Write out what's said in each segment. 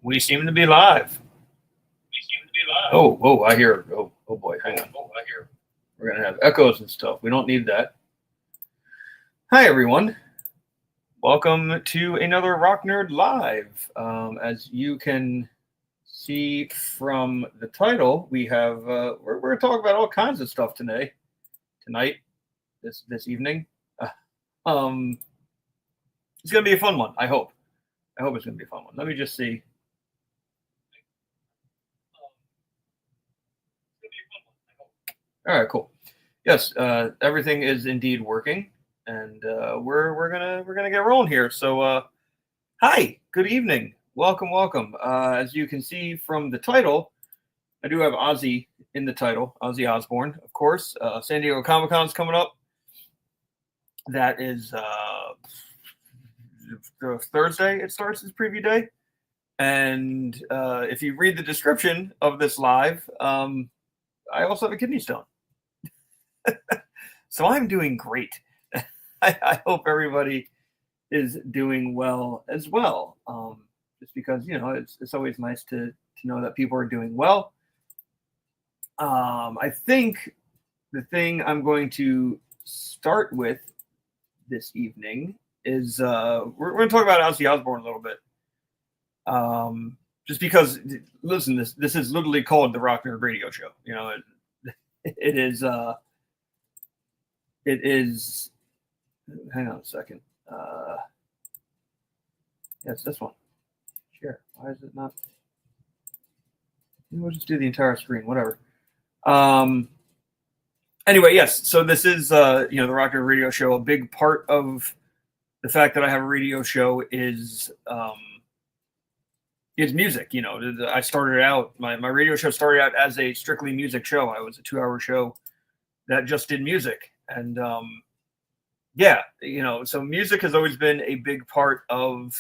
We seem to be live. Oh, whoa, I hear. Oh boy, hang on. We're going to have echoes and stuff. We don't need that. Hi, everyone. Welcome to another Rock Nerd Live. As you can see from the title, we have, we're going to talk about all kinds of stuff tonight, this evening. It's going to be a fun one, I hope. I hope it's going to be a fun one. Let me just see. All right, cool. Yes, everything is indeed working, and we're gonna get rolling here. So, hi, good evening, welcome. As you can see from the title, I do have Ozzy in the title, Ozzy Osbourne, of course. San Diego Comic-Con's coming up. That is Thursday. It starts as preview day, and if you read the description of this live, I also have a kidney stone. So I'm doing great. I hope everybody is doing well as well. Just because, you know, it's always nice to know that people are doing well. I think the thing I'm going to start with this evening is we're going to talk about Ozzy Osbourne a little bit. Just because, listen, this is literally called the Rock Nerd Radio Show. You know, it is. It is. Hang on a second. Yes, this one. Sure. Why is it not? We'll just do the entire screen. Whatever. Anyway, yes. So this is the Rock Nerd Radio Show. A big part of the fact that I have a radio show is music. You know, I started out my radio show started out as a strictly music show. I was a 2-hour show that just did music. And yeah, you know, so music has always been a big part of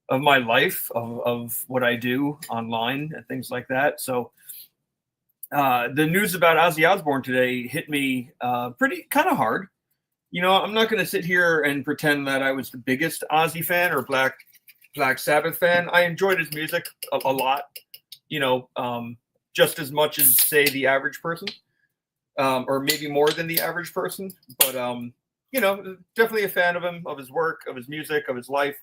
my life, of what I do online and things like that. So the news about Ozzy Osbourne today hit me pretty kind of hard. You know, I'm not going to sit here and pretend that I was the biggest Ozzy fan or Black Sabbath fan. I enjoyed his music a lot, you know, just as much as, say, the average person. Or maybe more than the average person, but you know, definitely a fan of him, of his work, of his music, of his life.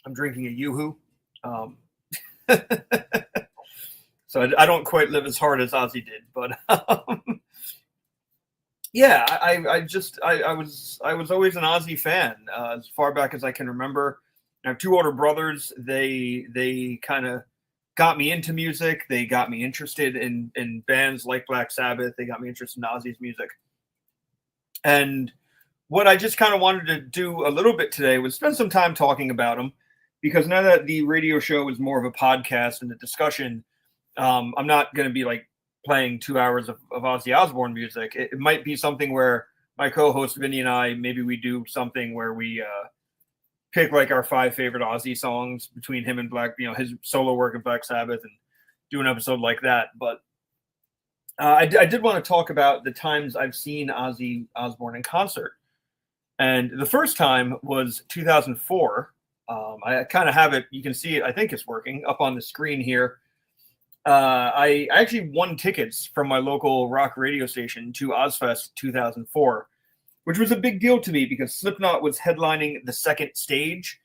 I'm drinking a Yoo-Hoo, so I don't quite live as hard as Ozzy did, but yeah, I was always an Ozzy fan as far back as I can remember. I have 2 older brothers. They kind of got me into music. They got me interested in bands like Black Sabbath. They got me interested in Ozzy's music. And what I just kind of wanted to do a little bit today was spend some time talking about him, because now that the radio show is more of a podcast and a discussion, I'm not going to be like playing 2 hours of Ozzy Osbourne music. It might be something where my co-host Vinny and I, maybe we do something where we pick like our 5 favorite Ozzy songs between him and his solo work in Black Sabbath, and do an episode like that. But I did want to talk about the times I've seen Ozzy Osbourne in concert. And the first time was 2004. I kind of have it. You can see it. I think it's working up on the screen here. I actually won tickets from my local rock radio station to Ozfest 2004. Which was a big deal to me because Slipknot was headlining the second stage.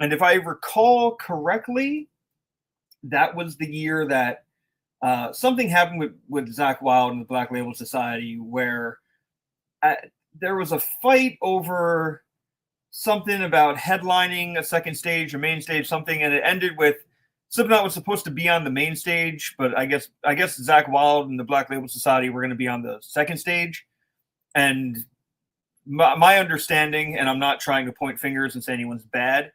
And if I recall correctly, that was the year that something happened with Zakk Wylde and the Black Label Society, where there was a fight over something about headlining a second stage, a main stage, something, and it ended with Slipknot was supposed to be on the main stage, but I guess Zakk Wylde and the Black Label Society were going to be on the second stage. And my understanding, and I'm not trying to point fingers and say anyone's bad,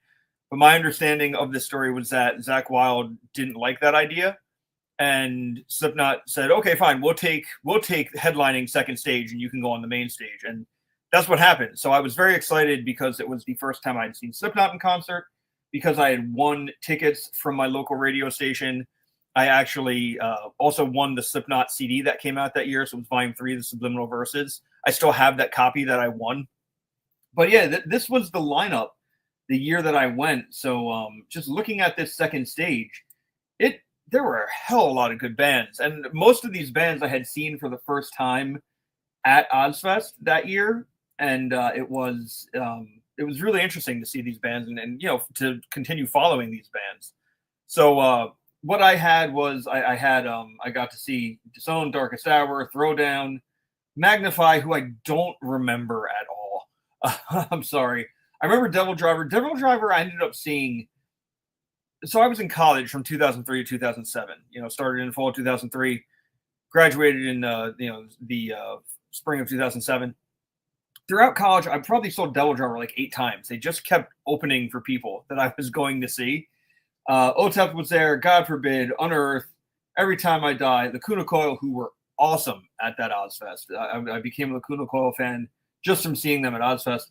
but my understanding of this story was that Zakk Wylde didn't like that idea, and Slipknot said, "Okay, fine, we'll take headlining second stage, and you can go on the main stage." And that's what happened. So I was very excited because it was the first time I'd seen Slipknot in concert, because I had won tickets from my local radio station. I actually also won the Slipknot CD that came out that year, so it was Volume 3, the Subliminal Verses. I still have that copy that I won. But yeah, this was the lineup the year that I went. So just looking at this second stage, there were a hell of a lot of good bands, and most of these bands I had seen for the first time at Ozfest that year, and it was really interesting to see these bands and to continue following these bands. So what I had was I got to see Disown, Darkest Hour, Throwdown, Magnify, who I don't remember at all. I'm sorry. I remember Devil Driver. Devil Driver I ended up seeing. So I was in college from 2003 to 2007. Started in fall of 2003, graduated in the spring of 2007. Throughout college, I probably saw Devil Driver like 8 times. They just kept opening for people that I was going to see. Otep was there, God Forbid, Unearth, Every Time I Die, the Kuna Coil, who were awesome at that Ozfest. I became a Kuna Coil fan just from seeing them at Ozfest.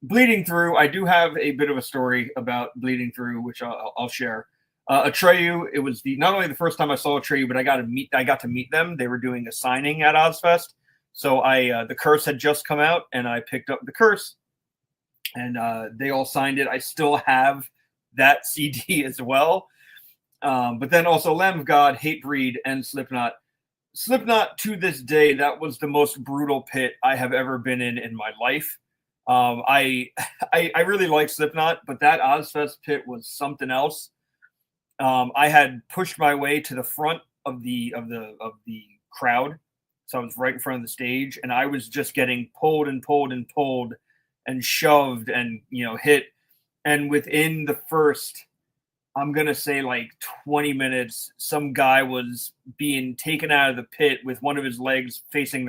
Bleeding Through, I do have a bit of a story about Bleeding Through, which I'll share. Atreyu, it was not only the first time I saw Atreyu, but I got to meet them. They were doing a signing at Ozfest. So the Curse had just come out, and I picked up the Curse, and they all signed it. I still have that CD as well. But then also Lamb of God, Hatebreed, and Slipknot. Slipknot, to this day, that was the most brutal pit I have ever been in my life. I really like Slipknot, but that Ozfest pit was something else. I had pushed my way to the front of the crowd, so I was right in front of the stage, and I was just getting pulled and pulled and pulled and shoved and hit. And within the first, I'm gonna say like 20 minutes, some guy was being taken out of the pit with one of his legs facing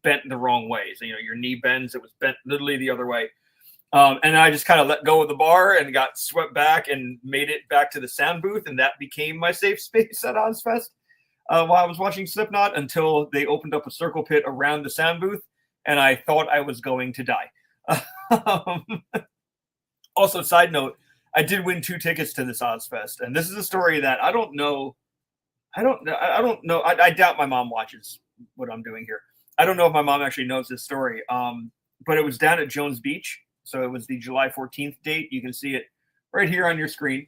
bent the wrong way. So your knee bends; it was bent literally the other way. And I just kind of let go of the bar and got swept back and made it back to the sound booth, and that became my safe space at Ozfest while I was watching Slipknot until they opened up a circle pit around the sound booth, and I thought I was going to die. Also, side note, I did win 2 tickets to this Ozfest, and this is a story that I don't know. I doubt my mom watches what I'm doing here. I don't know if my mom actually knows this story. But it was down at Jones Beach, so it was the July 14th date. You can see it right here on your screen.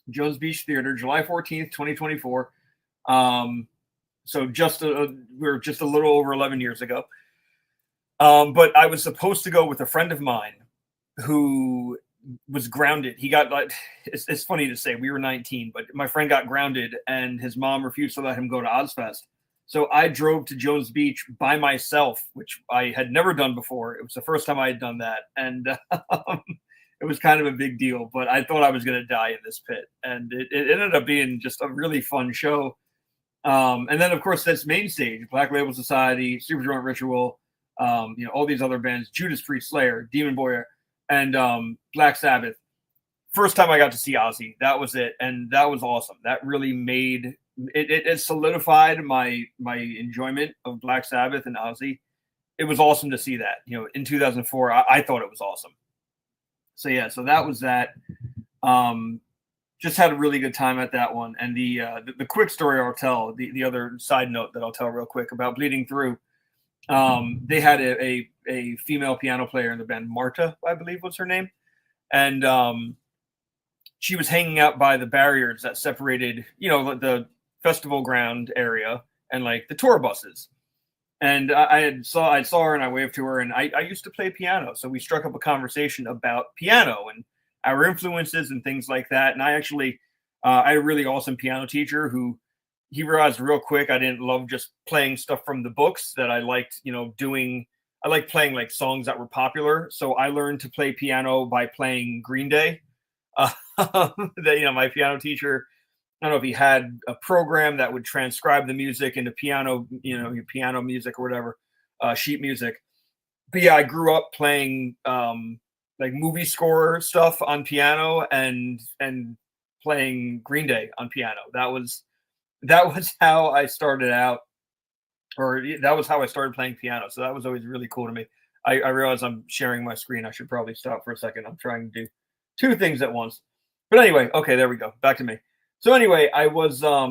Jones Beach Theater, July 14th, 2024. So we're just a little over 11 years ago. But I was supposed to go with a friend of mine who was grounded. He got it's funny to say, we were 19, but my friend got grounded and his mom refused to let him go to Ozfest. So I drove to Jones Beach by myself, which I had never done before. It was the first time I had done that. And it was kind of a big deal, but I thought I was going to die in this pit. And it ended up being just a really fun show. And then, of course, that's main stage, Black Label Society, Superjoint Ritual, all these other bands, Judas Priest, Slayer, Demon Boy, and Black Sabbath. First time I got to see Ozzy, that was it. And that was awesome. That really made it solidified my enjoyment of Black Sabbath and Ozzy. It was awesome to see that. In 2004, I thought it was awesome. So yeah, so that was that. Just had a really good time at that one. And the quick story I'll tell, the other side note that I'll tell real quick about Bleeding Through. They had a female piano player in the band, Marta, I believe was her name. And she was hanging out by the barriers that separated, the festival ground area and like the tour buses. And I saw her and I waved to her, and I used to play piano. So we struck up a conversation about piano and our influences and things like that. And I actually, I had a really awesome piano teacher who he realized real quick I didn't love just playing stuff from the books, that I liked, I liked playing like songs that were popular. So I learned to play piano by playing Green Day. My piano teacher, I don't know if he had a program that would transcribe the music into piano, your piano music or whatever, sheet music. But yeah, I grew up playing like movie score stuff on piano and playing Green Day on piano. That was how I started out, or that was how I started playing piano. So that was always really cool to me. I realize I'm sharing my screen. I should probably stop for a second. I'm trying to do 2 things at once. But anyway, okay, there we go. Back to me. So anyway, what was I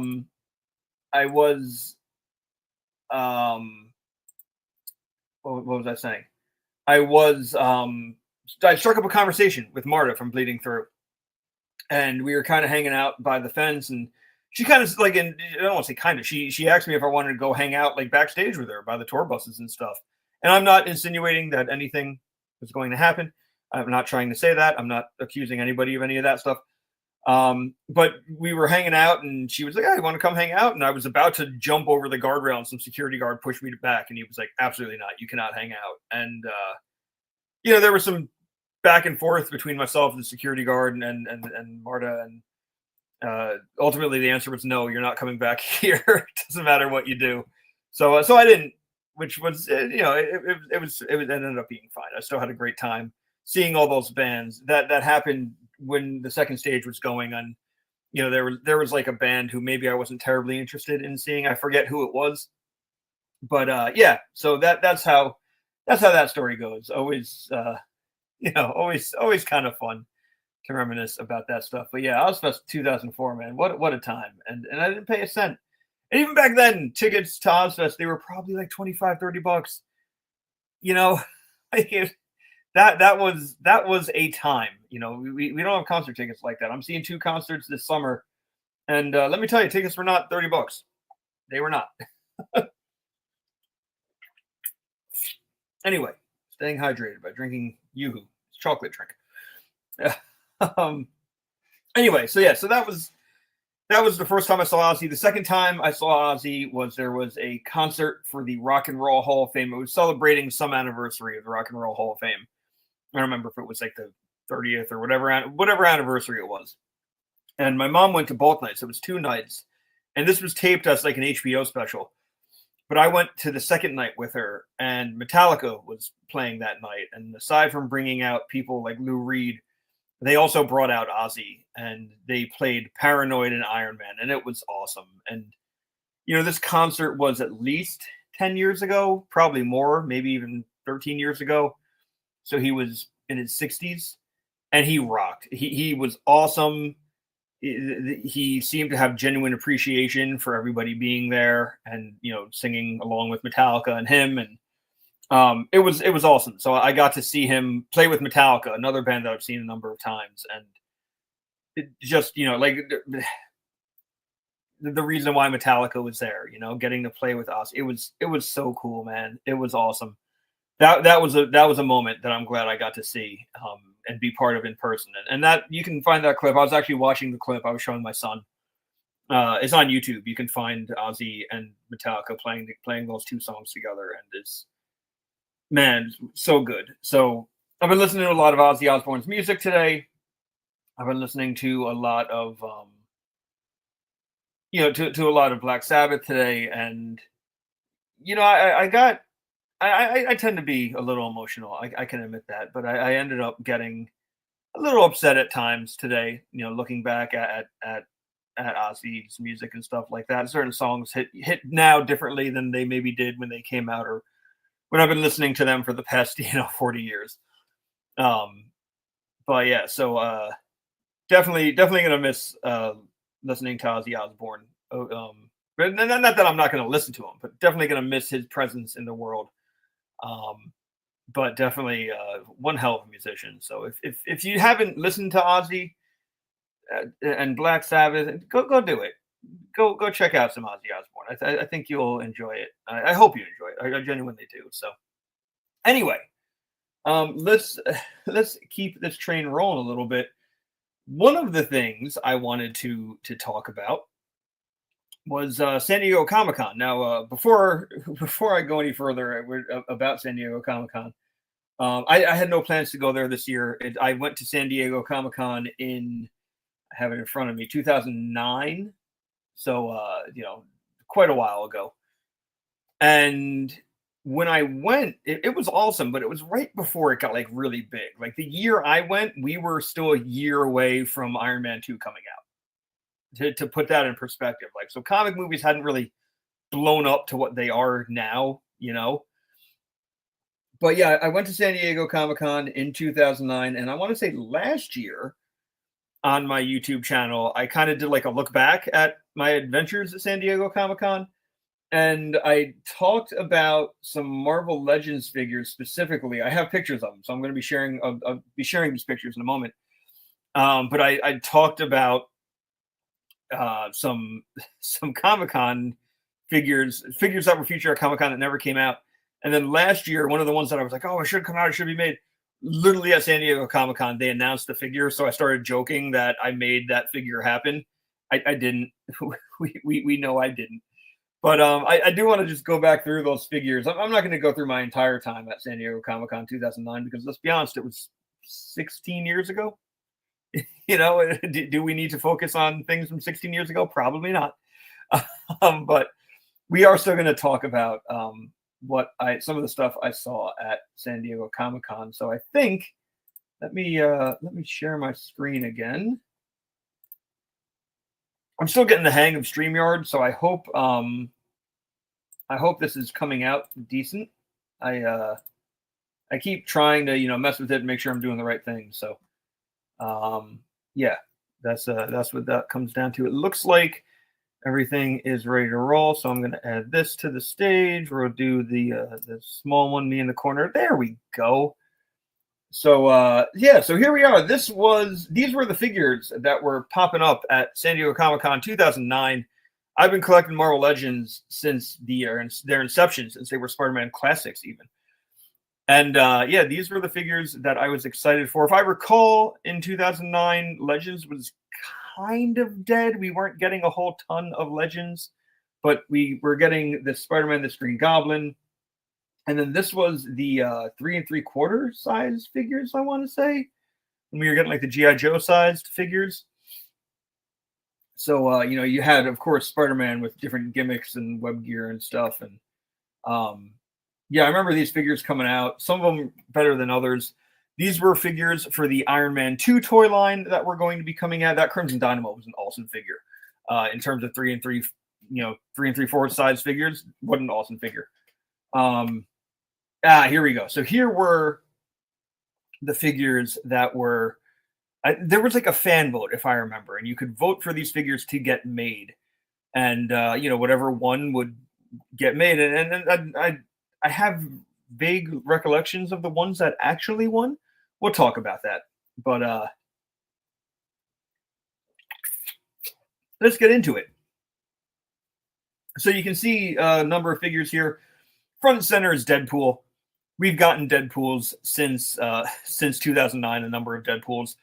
saying? I was I struck up a conversation with Marta from Bleeding Through, and we were kind of hanging out by the fence, and she kind of like, and I don't want to say kind of, she asked me if I wanted to go hang out like backstage with her by the tour buses and stuff. And I'm not insinuating that anything was going to happen. I'm not trying to say that. I'm not accusing anybody of any of that stuff. But we were hanging out, and she was like, "Hey, you want to come hang out?" And I was about to jump over the guardrail, and some security guard pushed me back, and he was like, "Absolutely not. You cannot hang out." And there was some back and forth between myself and the security guard and Marta, and ultimately the answer was no. You're not coming back here. It doesn't matter what you do. So I didn't, which was it ended up being fine. I still had a great time seeing all those bands. That happened when the second stage was going on. There was like a band who maybe I wasn't terribly interested in seeing. I forget who it was, but yeah. So that's how that story goes. Always always kind of fun to reminisce about that stuff. But yeah, Ozfest 2004, man, what a time. And I didn't pay a cent. And even back then, tickets to Ozfest, they were probably like $25-$30. Like that was a time. We don't have concert tickets like that. I'm seeing 2 concerts this summer, and let me tell you, tickets were not $30. They were not. Anyway, staying hydrated by drinking Yoo-hoo, chocolate drink. Anyway, so that was the first time I saw Ozzy. The second time I saw Ozzy there was a concert for the Rock and Roll Hall of Fame. It was celebrating some anniversary of the Rock and Roll Hall of Fame. I don't remember if it was like the 30th or whatever anniversary it was. And my mom went to both nights. It was 2 nights. And this was taped as like an HBO special. But I went to the second night with her, and Metallica was playing that night. And aside from bringing out people like Lou Reed, they also brought out Ozzy, and they played Paranoid and Iron Man, and it was awesome. And, this concert was at least 10 years ago, probably more, maybe even 13 years ago. So he was in his 60s, and he rocked. He was awesome. He seemed to have genuine appreciation for everybody being there and, singing along with Metallica and him. And it was awesome. So I got to see him play with Metallica, another band that I've seen a number of times. And it just, like the reason why Metallica was there, getting to play with us. It was so cool, man. It was awesome. That was a moment that I'm glad I got to see and be part of in person. And that you can find that clip. I was actually watching the clip. I was showing my son. It's on YouTube. You can find Ozzy and Metallica playing those 2 songs together, and it's, man, so good. So I've been listening to a lot of Ozzy Osbourne's music today. I've been listening to a lot of to a lot of Black Sabbath today, and I tend to be a little emotional. I can admit that, but I ended up getting a little upset at times today. Looking back at Ozzy's music and stuff like that. Certain songs hit now differently than they maybe did when they came out, or when I've been listening to them for the past 40 years. But yeah, so definitely gonna miss listening to Ozzy Osbourne. But not that I'm not gonna listen to him, but definitely gonna miss his presence in the world. But definitely one hell of a musician. So if you haven't listened to Ozzy and Black Sabbath, go do it. Go check out some Ozzy Osbourne. I think you'll enjoy it. I hope you enjoy it. I genuinely do. So anyway, let's keep this train rolling a little bit. One of the things I wanted to talk about was San Diego Comic-Con. Now, before I go any further about San Diego Comic-Con, I had no plans to go there this year. I went to San Diego Comic-Con I have it in front of me, 2009. So, quite a while ago. And when I went, it was awesome, but it was right before it got like really big. Like the year I went, we were still a year away from Iron Man 2 coming out. To put that in perspective, like, so comic movies hadn't really blown up to what they are now, But yeah, I went to San Diego Comic-Con in 2009, and I want to say last year on my YouTube channel, I kind of did like a look back at my adventures at San Diego Comic-Con. and I talked about some Marvel Legends figures specifically. I have pictures of them, so I'm going to be sharing. I'll be sharing these pictures in a moment. But I talked about some Comic Con figures that were featured at Comic Con that never came out. And then last year, one of the ones that I was like, oh, it should come out, it should be made. Literally at San Diego Comic Con, they announced the figure, so I started joking that I made that figure happen. I didn't. we know I didn't. But I do want to just go back through those figures. I'm not going to go through my entire time at San Diego Comic Con 2009 because let's be honest, it was 16 years ago. Do we need to focus on things from 16 years ago? Probably not. But we are still going to talk about some of the stuff I saw at San Diego Comic Con. So I think let me share my screen again. I'm still getting the hang of StreamYard, so I hope this is coming out decent. I keep trying to mess with it and make sure I'm doing the right thing. So yeah, that's what that comes down to. It looks like everything is ready to roll, so I'm going to add this to the stage. We'll do the small one, me in the corner. There we go. So yeah, so here we are. These were the figures that were popping up at San Diego Comic-Con 2009. I've been collecting Marvel Legends since their inception, since they were Spider-Man Classics even. And yeah, these were the figures that I was excited for. If I recall, in 2009, Legends was kind of dead. We weren't getting a whole ton of Legends, but we were getting the Spider-Man, the Green Goblin. And then this was the 3 3/4 size figures, I want to say. And we were getting like the G.I. Joe sized figures. So, you had, of course, Spider-Man with different gimmicks and web gear and stuff. And yeah, I remember these figures coming out. Some of them better than others. These were figures for the Iron Man 2 toy line that were going to be coming out. That Crimson Dynamo was an awesome figure. In terms of 3 3 3/4 size figures, what an awesome figure. Here we go. So here were the figures that were. There was like a fan vote, if I remember, and you could vote for these figures to get made, and whatever one would get made. And I have vague recollections of the ones that actually won. We'll talk about that, but let's get into it. So you can see a number of figures here. Front and center is Deadpool. We've gotten Deadpools since 2009. A number of Deadpools.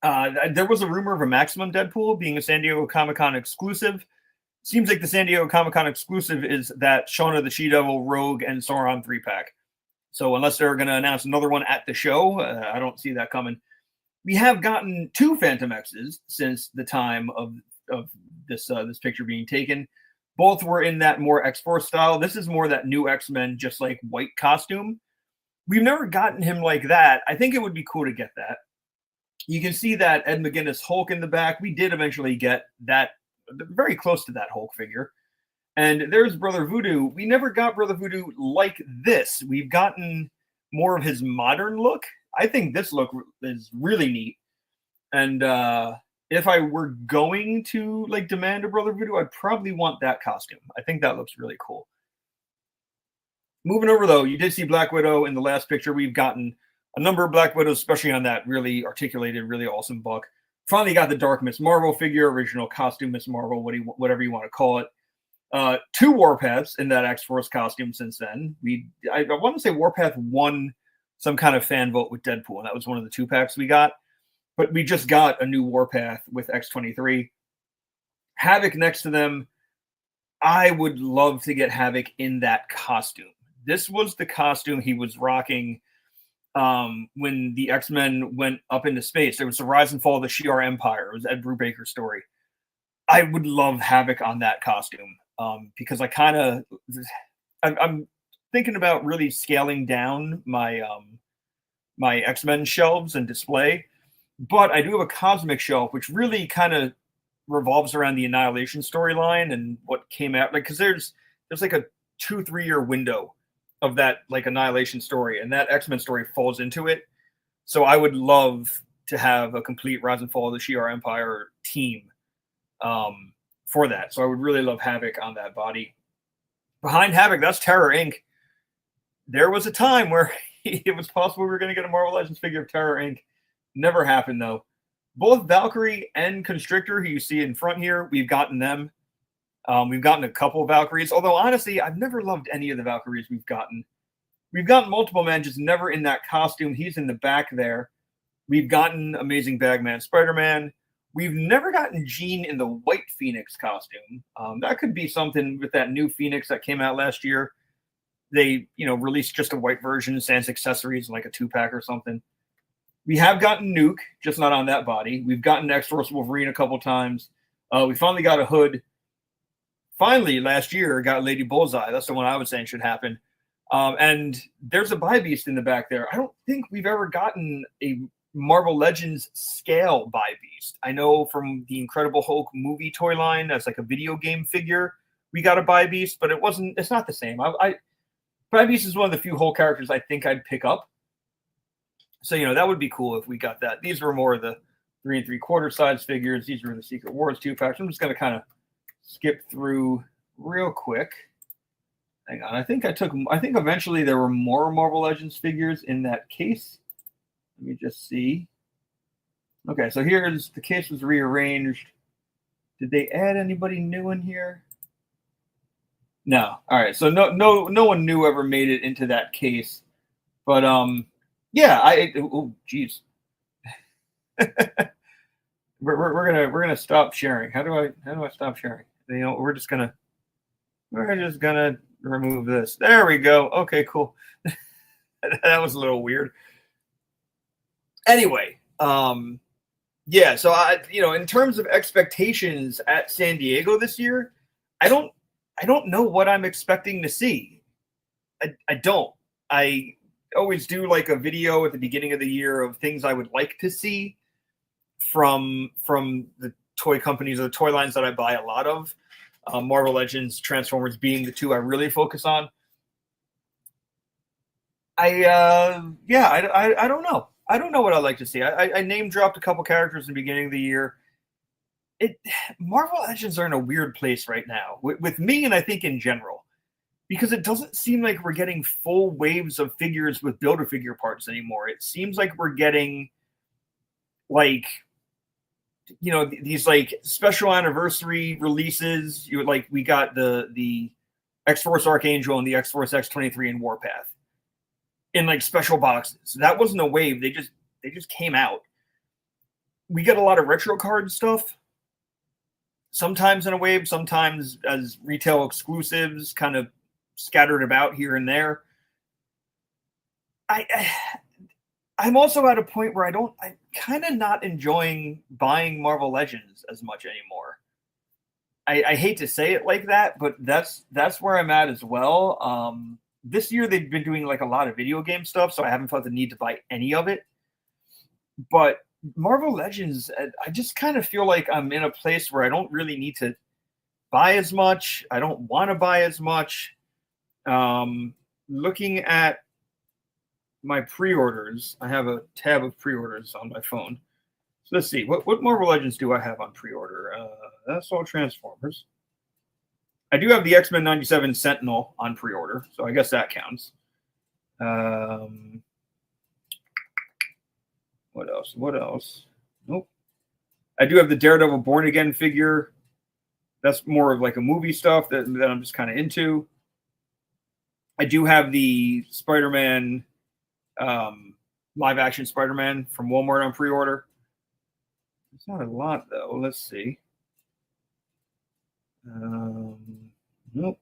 There was a rumor of a Maximum Deadpool being a San Diego Comic-Con exclusive. Seems like the San Diego Comic-Con exclusive is that Shauna the She-Devil, Rogue, and Sauron 3-pack. So unless they're going to announce another one at the show, I don't see that coming. We have gotten 2 Phantom X's since the time of this picture being taken. Both were in that more X-Force style. This is more that new X-Men, just like white costume. We've never gotten him like that. I think it would be cool to get that. You can see that Ed McGuinness Hulk in the back. We did eventually get that, very close to that Hulk figure. And there's Brother Voodoo. We never got Brother Voodoo like this. We've gotten more of his modern look. I think this look is really neat. And if I were going to demand a Brother Voodoo, I'd probably want that costume. I think that looks really cool. Moving over, though, you did see Black Widow in the last picture. We've gotten a number of Black Widows, especially on that really articulated, really awesome buck. Finally got the Dark Miss Marvel figure, original costume Miss Marvel, whatever you want to call it. 2 Warpaths in that X-Force costume since then. I want to say Warpath won some kind of fan vote with Deadpool, and that was one of the 2-packs we got. But we just got a new Warpath with X-23. Havoc next to them. I would love to get Havoc in that costume. This was the costume he was rocking when the X-Men went up into space. There was the rise and fall of the Shi'ar Empire. It was Ed Brubaker's story. I would love Havoc on that costume because I'm thinking about really scaling down my my X-Men shelves and display. But I do have a Cosmic shelf, which really kind of revolves around the Annihilation storyline and what came out. Because there's like a 2-3 year window of that Annihilation story, and that X-Men story falls into it. So I would love to have a complete Rise and Fall of the Shi'ar Empire team for that. So I would really love Havoc on that body. Behind Havoc, that's Terror Inc. There was a time where it was possible we were going to get a Marvel Legends figure of Terror Inc. Never happened, though. Both Valkyrie and Constrictor, who you see in front here, we've gotten them. We've gotten a couple of Valkyries, although honestly, I've never loved any of the Valkyries we've gotten. We've gotten Multiple Man, just never in that costume. He's in the back there. We've gotten Amazing Bagman Spider-Man. We've never gotten Jean in the White Phoenix costume. That could be something with that new Phoenix that came out last year. They, released just a white version, sans accessories, like a 2-pack or something. We have gotten Nuke, just not on that body. We've gotten X-Force Wolverine a couple times. We finally got a Hood. Finally, last year, got Lady Bullseye. That's the one I was saying should happen. And there's a Bi-Beast in the back there. I don't think we've ever gotten a Marvel Legends scale Bi-Beast. I know from the Incredible Hulk movie toy line, as like a video game figure, we got a Bi-Beast, but it's not the same. Bi-Beast is one of the few Hulk characters I think I'd pick up. So, that would be cool if we got that. These were more of the 3 3/4 size figures. These were the Secret Wars 2-packs. I'm just going to kind of skip through real quick. Hang on. I think eventually there were more Marvel Legends figures in that case. Let me just see. Okay, so here's the case was rearranged. Did they add anybody new in here? No. All right. So no one new ever made it into that case. But yeah, oh geez. we're gonna stop sharing. How do I stop sharing? We're just gonna remove this. There we go. Okay, cool. That was a little weird. Anyway, yeah, so in terms of expectations at San Diego this year, I don't know what I'm expecting to see. I don't. I always do like a video at the beginning of the year of things I would like to see from the toy companies or the toy lines that I buy a lot of. Marvel Legends, Transformers being the two I really focus on. I don't know. I don't know what I'd like to see. I name dropped a couple characters in the beginning of the year. Marvel Legends are in a weird place right now with me, and I think in general, because it doesn't seem like we're getting full waves of figures with Build-A-Figure parts anymore. It seems like we're getting these like special anniversary releases. We got the X-Force Archangel and the X-Force X-23 in Warpath in like special boxes. That wasn't a wave. They just came out. We get a lot of retro card stuff. Sometimes in a wave, sometimes as retail exclusives, kind of scattered about here and there. I'm also at a point where I'm kind of not enjoying buying Marvel Legends as much anymore. I hate to say it like that, but that's where I'm at as well. This year they've been doing like a lot of video game stuff, so I haven't felt the need to buy any of it. But Marvel Legends, I just kind of feel like I'm in a place where I don't really need to buy as much. I don't want to buy as much. Looking at my pre-orders, I have a tab of pre-orders on my phone. So let's see, what Marvel Legends do I have on pre-order? That's all Transformers. I do have the X-Men 97 Sentinel on pre-order, so I guess that counts. What else? Nope. I do have the Daredevil Born Again figure. That's more of like a movie stuff that I'm just kind of into. I do have the Spider-Man, live action Spider-Man from Walmart on pre-order. It's not a lot though. Let's see. Nope.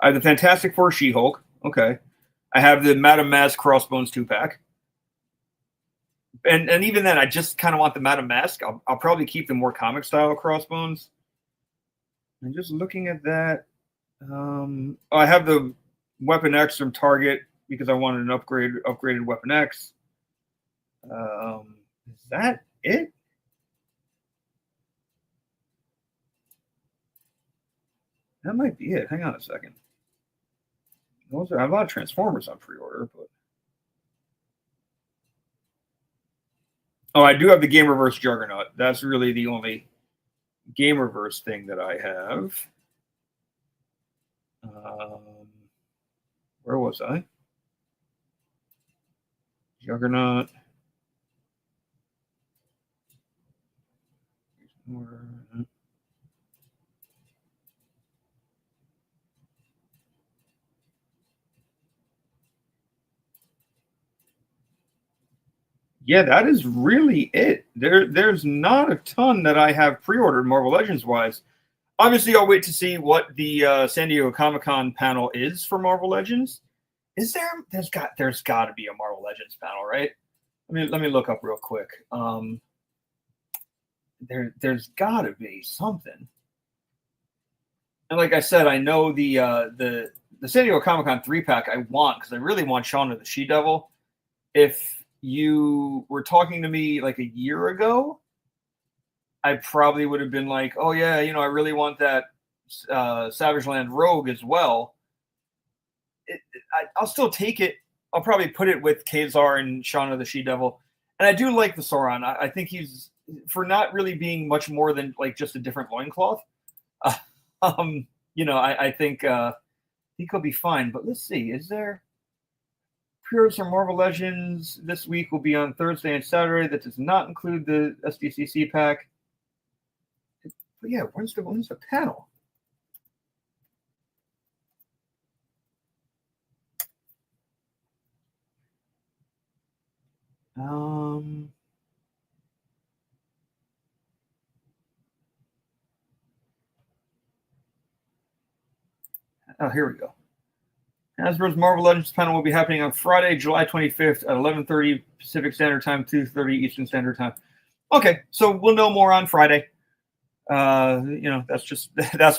I have the Fantastic Four She-Hulk. Okay. I have the Madame Mask Crossbones 2-pack. And even then, I just kind of want the Madame Mask. I'll probably keep the more comic style Crossbones. I'm just looking at that. I have the Weapon X from Target because I wanted an upgraded Weapon X. Is that it? That might be it. Hang on a second. I have a lot of Transformers on pre-order, but Oh, I do have the Game Reverse Juggernaut. That's really the only Game Reverse thing that I have. Where was I? Juggernaut. Yeah, that is really it. There's not a ton that I have pre-ordered Marvel Legends wise. Obviously, I'll wait to see what the San Diego Comic-Con panel is for Marvel Legends. Is there? There's got to be a Marvel Legends panel, right? Let me look up real quick. There's got to be something. And like I said, I know the San Diego Comic-Con 3-pack I want because I really want Shaun of the She-Devil. If you were talking to me like a year ago, I probably would have been like, oh yeah, I really want that Savage Land Rogue as well. I'll still take it. I'll probably put it with Kazar and Shaun of the She-Devil. And I do like the Sauron. I think he's, for not really being much more than like just a different loincloth. I think he'll be fine. But let's see, is there pre-orders for Marvel Legends this week will be on Thursday and Saturday. That does not include the SDCC pack. But yeah, when's the panel? Oh, here we go. Hasbro's Marvel Legends panel will be happening on Friday, July 25th at 11:30 Pacific Standard Time, 2:30 Eastern Standard Time. Okay, so we'll know more on Friday. That's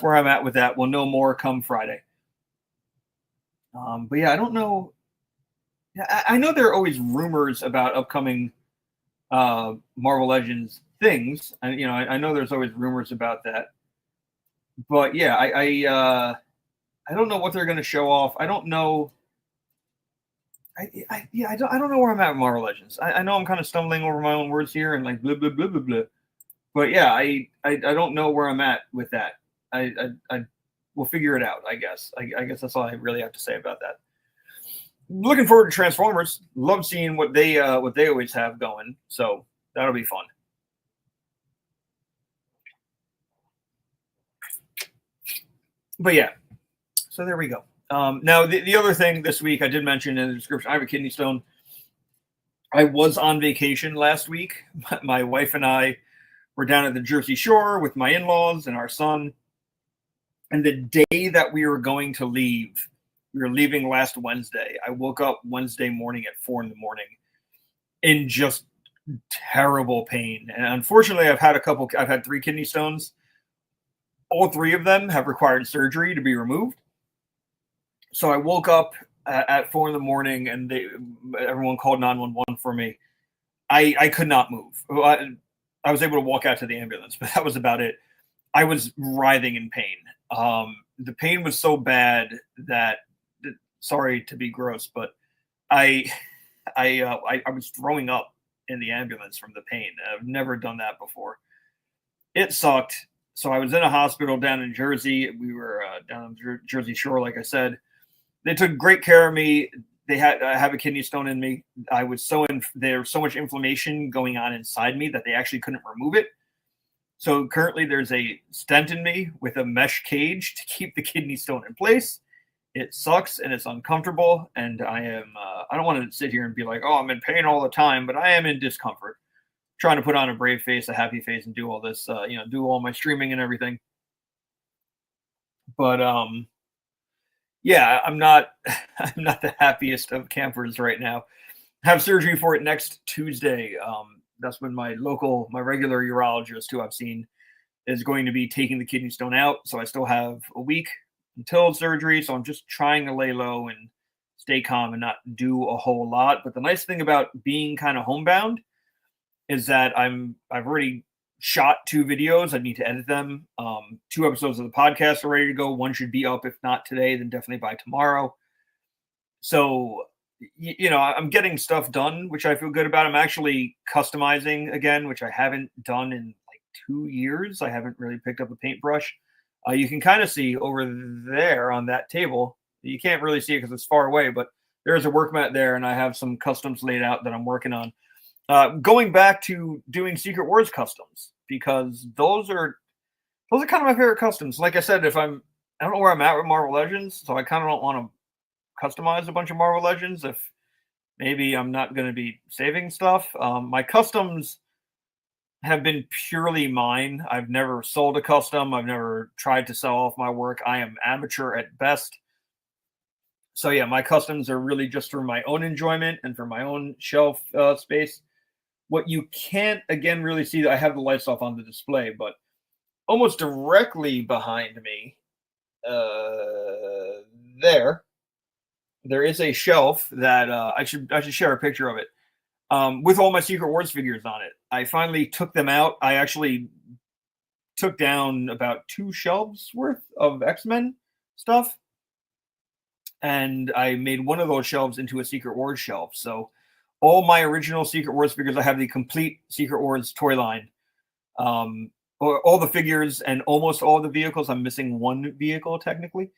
where I'm at with that. We'll know more come Friday. But yeah, I don't know. I know there are always rumors about upcoming Marvel Legends things. I know there's always rumors about that. But yeah, I don't know what they're going to show off. I don't know. I don't know where I'm at with Marvel Legends. I know I'm kind of stumbling over my own words here and like blah blah blah blah blah. But yeah, I don't know where I'm at with that. I will figure it out. I guess. I guess that's all I really have to say about that. Looking forward to Transformers. Love seeing what they always have going. So that'll be fun. But yeah, so there we go. Now the other thing this week I did mention in the description, I have a kidney stone. I was on vacation last week. My wife and I were down at the Jersey Shore with my in-laws and our son. And the day that we were going to leave, we were leaving last Wednesday. I woke up Wednesday morning at 4 a.m. in just terrible pain. And unfortunately, I've had 3 kidney stones. All 3 of them have required surgery to be removed. So I woke up at 4 a.m. and everyone called 911 for me. I could not move. I was able to walk out to the ambulance, but that was about it. I was writhing in pain. The pain was so bad that, sorry to be gross, but I was throwing up in the ambulance from the pain. I've never done that before. It sucked. So I was in a hospital down in Jersey. We were down on Jersey Shore, like I said. They took great care of me. I have a kidney stone in me. There was so much inflammation going on inside me that they actually couldn't remove it. So currently there's a stent in me with a mesh cage to keep the kidney stone in place. It sucks and it's uncomfortable. And I don't want to sit here and be like, oh, I'm in pain all the time, but I am in discomfort. Trying to put on a brave face, a happy face, and do all this, do all my streaming and everything. But yeah, I'm not the happiest of campers right now. Have surgery for it next Tuesday. That's when my regular urologist who I've seen is going to be taking the kidney stone out. So I still have a week until surgery. So I'm just trying to lay low and stay calm and not do a whole lot. But the nice thing about being kind of homebound is that I've already shot 2 videos. I need to edit them. 2 episodes of the podcast are ready to go. One should be up. If not today, then definitely by tomorrow. So you know, I'm getting stuff done, which I feel good about. I'm actually customizing again, which I haven't done in like 2 years. I haven't really picked up a paintbrush. You can kind of see over there on that table. You can't really see it because it's far away, but there's a work mat there, and I have some customs laid out that I'm working on. Going back to doing Secret Wars customs, because those are kind of my favorite customs. Like I said, I don't know where I'm at with Marvel Legends, so I kind of don't want to customize a bunch of Marvel Legends if maybe I'm not going to be saving stuff. My customs have been purely mine. I've never sold a custom. I've never tried to sell off my work. I am amateur at best. So yeah, my customs are really just for my own enjoyment and for my own shelf space. What you can't again really see, I have the lights off on the display, but almost directly behind me, there is a shelf that I should share a picture of it with all my Secret Wars figures on it. I finally took them out. I actually took down about 2 shelves worth of X-Men stuff, and I made one of those shelves into a Secret Wars shelf. So all my original Secret Wars figures, I have the complete Secret Wars toy line. All the figures and almost all the vehicles. I'm missing one vehicle technically.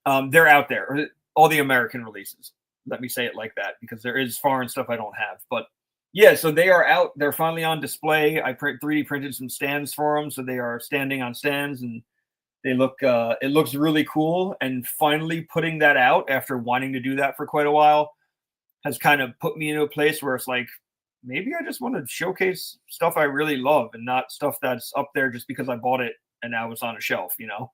They're out there. All the American releases. Let me say it like that, because there is foreign stuff I don't have. But yeah, so they are out. They're finally on display. I 3D printed some stands for them, so they are standing on stands, and they look. It looks really cool. And finally putting that out after wanting to do that for quite a while has kind of put me into a place where it's like, maybe I just want to showcase stuff I really love and not stuff that's up there just because I bought it and now it's on a shelf, you know?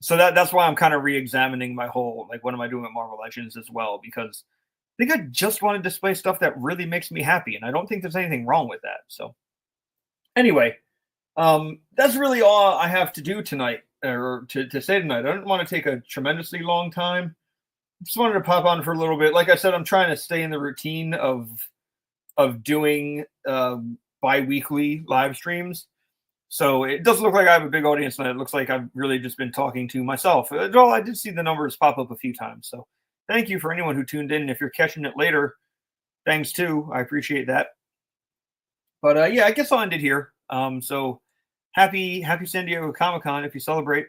So that's why I'm kind of re-examining my whole, like, what am I doing with Marvel Legends as well? Because I think I just want to display stuff that really makes me happy. And I don't think there's anything wrong with that. So anyway, that's really all I have to do tonight, or to say tonight. I don't want to take a tremendously long time. Just wanted to pop on for a little bit. Like I said, I'm trying to stay in the routine of doing bi-weekly live streams. So it doesn't look like I have a big audience tonight. It looks like I've really just been talking to myself. Well, I did see the numbers pop up a few times. So thank you for anyone who tuned in. If you're catching it later, thanks too. I appreciate that. But yeah, I guess I'll end it here. So happy San Diego Comic-Con if you celebrate.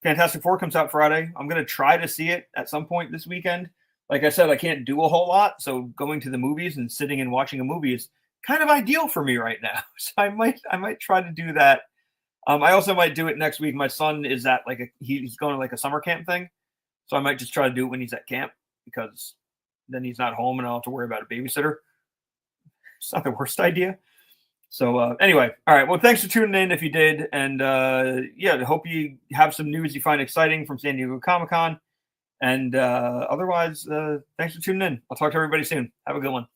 Fantastic Four comes out Friday. I'm going to try to see it at some point this weekend. Like I said, I can't do a whole lot, so going to the movies and sitting and watching a movie is kind of ideal for me right now. So I might try to do that. I also might do it next week. My son is at he's going to like a summer camp thing, so I might just try to do it when he's at camp, because then he's not home and I don't have to worry about a babysitter. It's not the worst idea. So anyway, all right. Well, thanks for tuning in if you did, and yeah, I hope you have some news you find exciting from San Diego Comic-Con. And otherwise, thanks for tuning in. I'll talk to everybody soon. Have a good one.